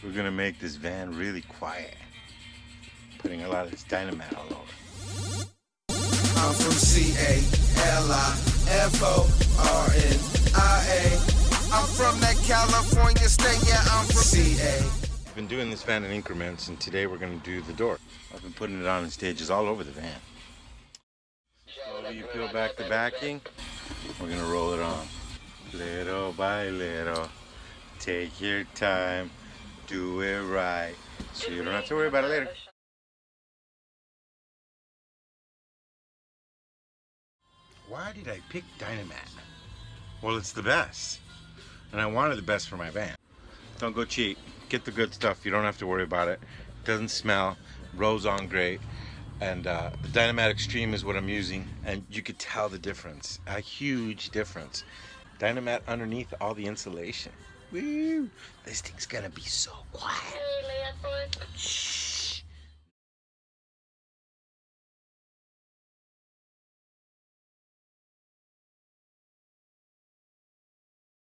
We're gonna make this van really quiet. Putting a lot of this Dynamat all over. I'm from California. I'm from that California state, yeah, I'm from CA. I've been doing this van in increments, and today we're gonna do the door. I've been putting it on in stages all over the van. Slowly you peel back the backing. We're gonna roll it on. Little by little. Take your time. Do it right. So you don't have to worry about it later. Why did I pick Dynamat? Well, it's the best. And I wanted the best for my van. Don't go cheap. Get the good stuff. You don't have to worry about it. It doesn't smell. Rolls on great. And the Dynamat Extreme is what I'm using. And you could tell the difference. A huge difference. Dynamat underneath all the insulation. Woo! This thing's gonna be so quiet. Shh.